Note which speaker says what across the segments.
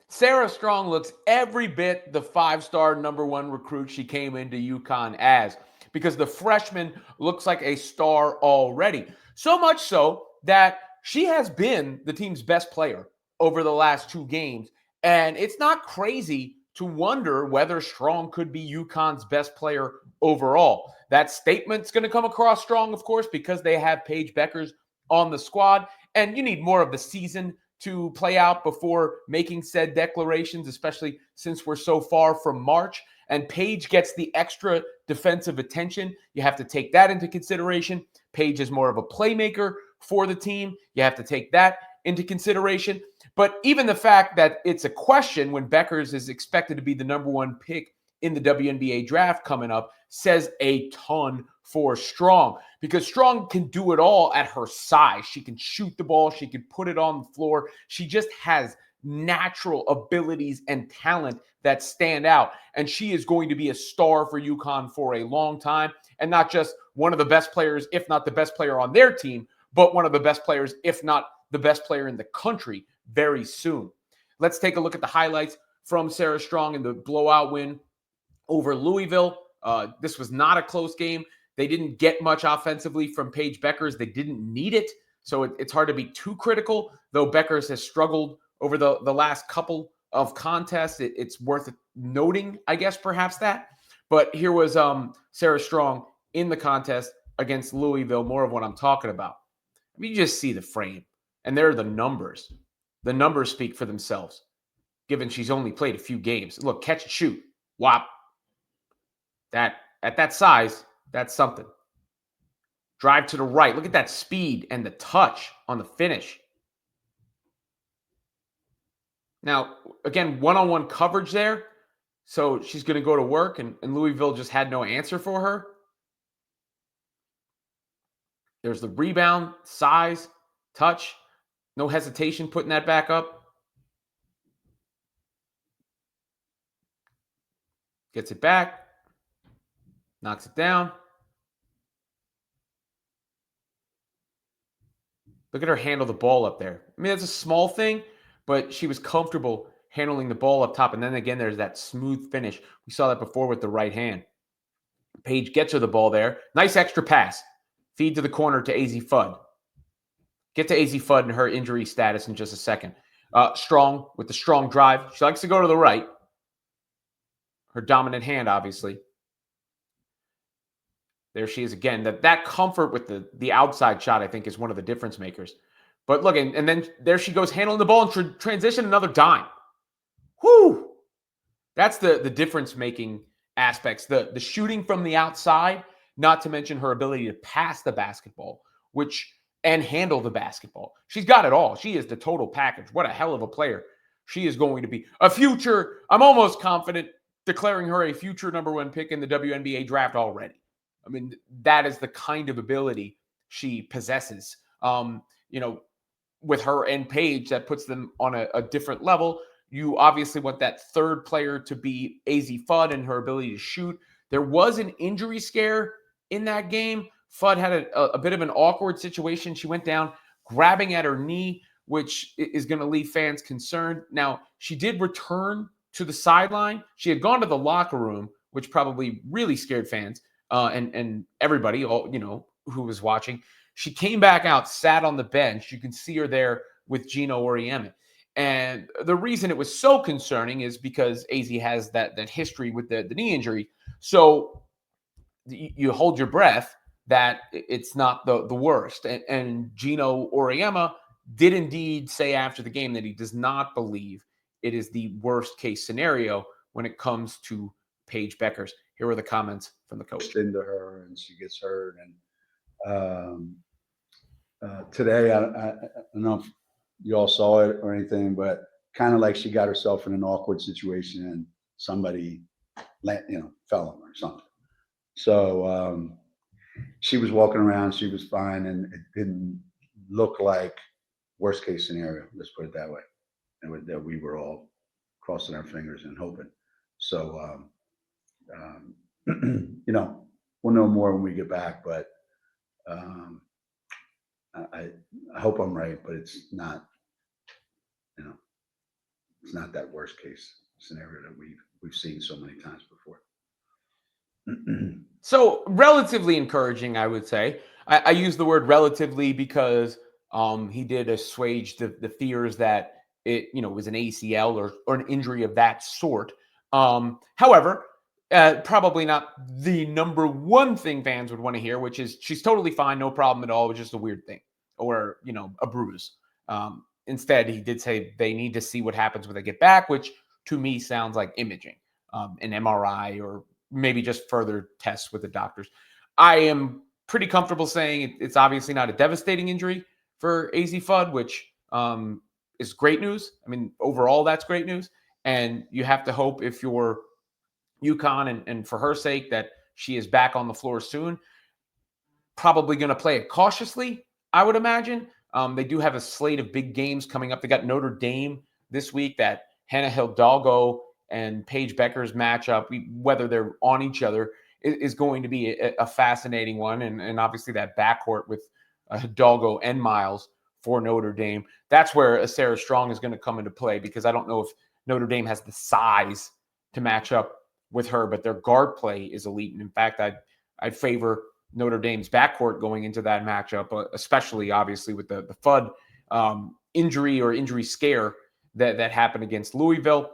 Speaker 1: Sarah Strong looks every bit the five-star number one recruit she came into UConn as, because the freshman looks like a star already. So much so that she has been the team's best player over the last two games. And it's not crazy to wonder whether Strong could be UConn's best player overall. That statement's going to come across strong, of course, because they have Paige Beckers on the squad. And you need more of the season to play out before making said declarations, especially since we're so far from March. And Paige gets the extra defensive attention. You have to take that into consideration. Paige is more of a playmaker for the team. You have to take that into consideration. But even the fact that it's a question when Beckers is expected to be the number one pick in the WNBA draft coming up says a ton for Strong, because Strong can do it all at her size. She can shoot the ball. She can put it on the floor. She just has natural abilities and talent that stand out. And she is going to be a star for UConn for a long time. And not just one of the best players, if not the best player on their team, but one of the best players, if not the best player in the country very soon. Let's take a look at the highlights from Sarah Strong in the blowout win over Louisville. This was not a close game. They didn't get much offensively from Paige Beckers. They didn't need it. So it's hard to be too critical, though Beckers has struggled over the last couple of contests. It's worth noting, I guess, perhaps that. But here was Sarah Strong in the contest against Louisville, more of what I'm talking about. I mean, you just see the frame, and there are the numbers. The numbers speak for themselves, given she's only played a few games. Look, catch and shoot. Whop. That at that size, that's something. Drive to the right. Look at that speed and the touch on the finish. Now, again, one-on-one coverage there. So she's going to go to work, and Louisville just had no answer for her. There's the rebound, size, touch. No hesitation putting that back up. Gets it back. Knocks it down. Look at her handle the ball up there. I mean, that's a small thing, but she was comfortable handling the ball up top. And then again, there's that smooth finish. We saw that before with the right hand. Paige gets her the ball there. Nice extra pass. Feed to the corner to Azzi Fudd. Get to Azzi Fudd and her injury status in just a second. Strong with the strong drive. She likes to go to the right. Her dominant hand, obviously. There she is again. That comfort with the outside shot, I think, is one of the difference makers. But look, and then there she goes handling the ball and transition another dime. Whew! That's the difference-making aspects. The shooting from the outside, not to mention her ability to pass the basketball, and handle the basketball. She's got it all. She is the total package. What a hell of a player. She is going to be a future, I'm almost confident, declaring her a future number one pick in the WNBA draft already. I mean, that is the kind of ability she possesses. With her and Paige, that puts them on a different level. You obviously want that third player to be Azzi Fudd and her ability to shoot. There was an injury scare in that game. Fudd had a bit of an awkward situation. She went down grabbing at her knee, which is going to leave fans concerned. Now, she did return to the sideline. She had gone to the locker room, which probably really scared fans. And everybody, who was watching. She came back out, sat on the bench. You can see her there with Gino Auriemma. And the reason it was so concerning is because Azzi has that history with the knee injury. So you hold your breath that it's not the worst. And Gino Auriemma did indeed say after the game that he does not believe it is the worst case scenario when it comes to Paige Beckers. Here were the comments from the coach.
Speaker 2: Into her, and she gets hurt. And today, I don't know if you all saw it or anything, but kind of like she got herself in an awkward situation, and somebody, fell on her or something. So she was walking around, she was fine, and it didn't look like worst case scenario. Let's put it that way. And that we were all crossing our fingers and hoping. So. We'll know more when we get back, but I hope I'm right, but it's not, it's not that worst case scenario that we've seen so many times before.
Speaker 1: So relatively encouraging, I would say. I use the word relatively because he did assuage the fears that it was an ACL or an injury of that sort. However, probably not the number one thing fans would want to hear, which is she's totally fine, no problem at all. It was just a weird thing or a bruise. Instead, he did say they need to see what happens when they get back, which to me sounds like imaging, an MRI or maybe just further tests with the doctors. I am pretty comfortable saying it's obviously not a devastating injury for Azzi Fudd, which is great news. I mean, overall, that's great news. And you have to hope if you're UConn and for her sake that she is back on the floor soon. Probably going to play it cautiously, I would imagine. They do have a slate of big games coming up. They got Notre Dame this week, that Hannah Hidalgo and Paige Becker's matchup, whether they're on each other, is going to be a fascinating one. And obviously that backcourt with Hidalgo and Miles for Notre Dame. That's where Sarah Strong is going to come into play, because I don't know if Notre Dame has the size to match up with her, but their guard play is elite. And in fact, I'd favor Notre Dame's backcourt going into that matchup, especially obviously with the Fudd injury or injury scare that happened against Louisville.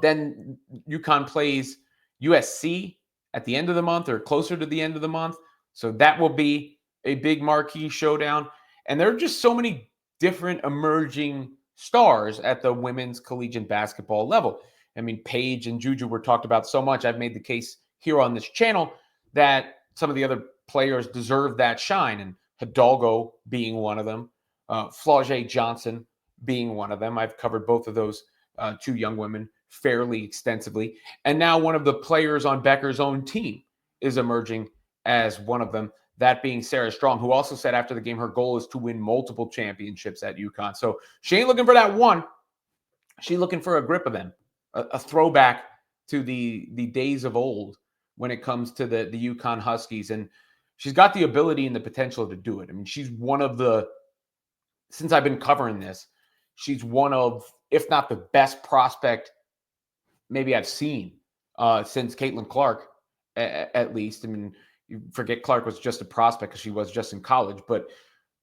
Speaker 1: Then UConn plays USC at the end of the month or closer to the end of the month. So that will be a big marquee showdown. And there are just so many different emerging stars at the women's collegiate basketball level. I mean, Paige and Juju were talked about so much. I've made the case here on this channel that some of the other players deserve that shine, and Hidalgo being one of them, Flau'jae Johnson being one of them. I've covered both of those two young women fairly extensively. And now one of the players on Becker's own team is emerging as one of them, that being Sarah Strong, who also said after the game her goal is to win multiple championships at UConn. So she ain't looking for that one. She's looking for a grip of them, a throwback to the days of old when it comes to the UConn Huskies. And she's got the ability and the potential to do it. I mean, she's one of the, since I've been covering this, she's one of, if not the best prospect maybe I've seen since Caitlin Clark, at least. I mean, you forget Clark was just a prospect because she was just in college. But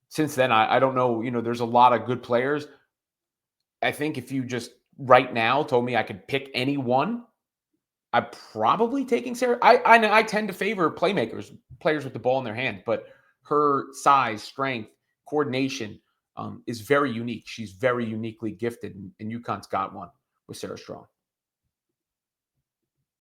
Speaker 1: since then, I don't know, there's a lot of good players. I think if you just right now told me I could pick any one, I'm probably taking Sarah. I tend to favor playmakers, players with the ball in their hand, but her size, strength, coordination is very unique. She's very uniquely gifted, and UConn's got one with Sarah Strong.